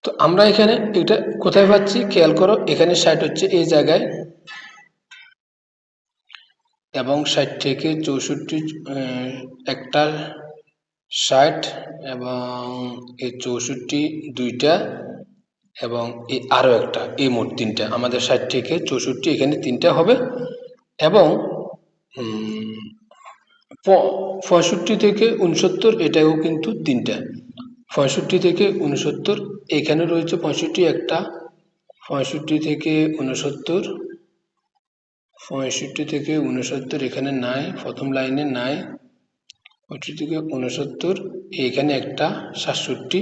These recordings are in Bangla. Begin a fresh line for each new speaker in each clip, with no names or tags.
তো আমরা এখানে এটা কোথায় পাচ্ছি খেয়াল করো, এখানে 60 হচ্ছে এই জায়গায়, এবং 60 থেকে 64 একটা 60 এবং এই 64 দুইটা এবং এই আরও একটা, এই মোট তিনটা, আমাদের 60 থেকে 64 এখানে তিনটা হবে। এবং 65 থেকে 69 এটাও কিন্তু তিনটা, 65 থেকে 69 এখানে রয়েছে 65 একটা, 65 থেকে 69, 65 থেকে 69 এখানে নাই, প্রথম লাইনে নাই, 65 থেকে 69 এখানে একটা 67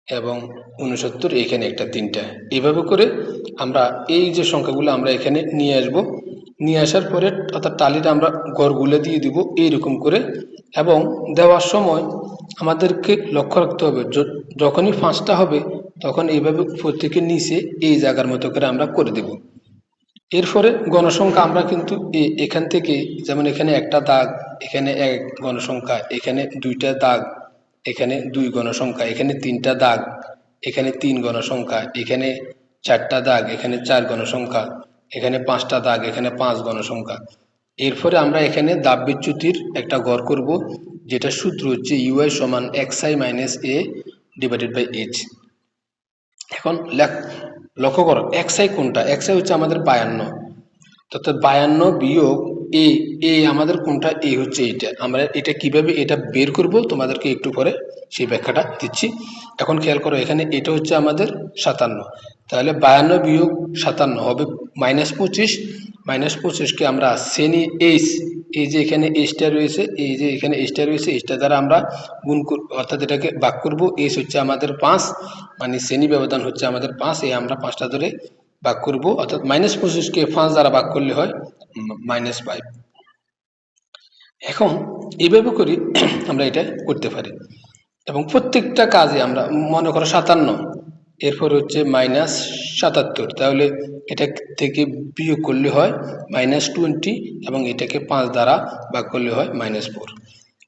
এবং 69 এখানে একটা তিনটা। এভাবে করে আমরা এই যে সংখ্যাগুলো আমরা এখানে নিয়ে আসব, নিয়ে আসার পরে অর্থাৎ টালিটা আমরা গড়গুলো দিয়ে দিব এইরকম করে। এবং দেওয়ার সময় আমাদেরকে লক্ষ্য রাখতে হবে যখনই 5টা হবে তখন এইভাবে প্রত্যেকের নিচে এই জায়গার মতো করে আমরা করে দেব। এরপরে গণসংখ্যা আমরা কিন্তু এখান থেকে, যেমন এখানে একটা দাগ, এখানে এক গণসংখ্যা, এখানে দুইটা দাগ, এখানে দুই গণসংখ্যা, এখানে তিনটা দাগ, এখানে তিন গণসংখ্যা, এখানে চারটা দাগ, এখানে চার গণসংখ্যা, এখানে পাঁচটা দাগ, এখানে পাঁচ গণসংখ্যা। এরপরে আমরা এখানে দাব বিচ্যুতির একটা গড় করব, যেটা সূত্র হচ্ছে ইউআই সমান xi minus a divided by h. এখন লক্ষ্য করো xi কোনটা, xi হচ্ছে আমাদের 52, অর্থাৎ 52 বিয়োগ এ, এ আমাদের কোনটা, এ হচ্ছে এইটা। আমরা এটা কিভাবে এটা বের করব তোমাদেরকে একটু পরে সেই ব্যাখ্যাটা দিচ্ছি। এখন খেয়াল করো এখানে এটা হচ্ছে আমাদের 57, তাহলে 52 বিয়োগ 57 হবে -25, -25কে আমরা শ্রেণী এইচ, এই যে এখানে এইচটা রয়েছে, এই যে এখানে এইচটা রয়েছে, এইচটা দ্বারা আমরা গুণ অর্থাৎ এটাকে ভাগ করব। এইচ হচ্ছে আমাদের 5, মানে শ্রেণী ব্যবধান হচ্ছে আমাদের 5, এই আমরা 5টা ধরে ভাগ করব, অর্থাৎ -25কে 5 দ্বারা ভাগ করলে হয় -5। এখন এইভাবে করি আমরা এটা করতে পারি। এবং প্রত্যেকটা কাজে আমরা মনে করো 57, এরপর হচ্ছে -77, তাহলে এটা থেকে বিয়োগ করলে হয় -20, এবং এটাকে 5 দ্বারা ভাগ করলে হয় -4।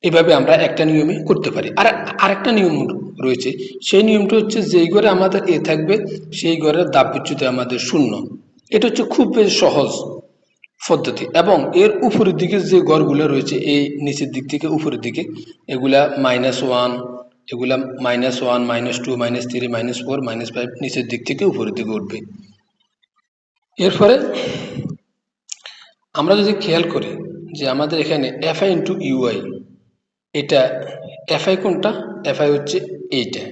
এভাবে আমরা একটা নিয়মে করতে পারি। আর আরেকটা নিয়ম রয়েছে, সেই নিয়মটা হচ্ছে যেই ঘরে আমাদের এ থাকবে সেই ঘরের দাব বিচ্যুতি আমাদের 0। এটা হচ্ছে খুব সহজ পদ্ধতি। এবং এর উপরের দিকে যে ঘরগুলো রয়েছে, এই নিচের দিক থেকে উপরের দিকে, এগুলা -1, এগুলা -1, -2, -3, -4, -5 নিচের দিক থেকে উপরের দিকে উঠবে। এরপরে আমরা যদি খেয়াল করি যে আমাদের এখানে FI ইন্টু ইউআই, এটা FI কোনটা, FI হচ্ছে এইটা,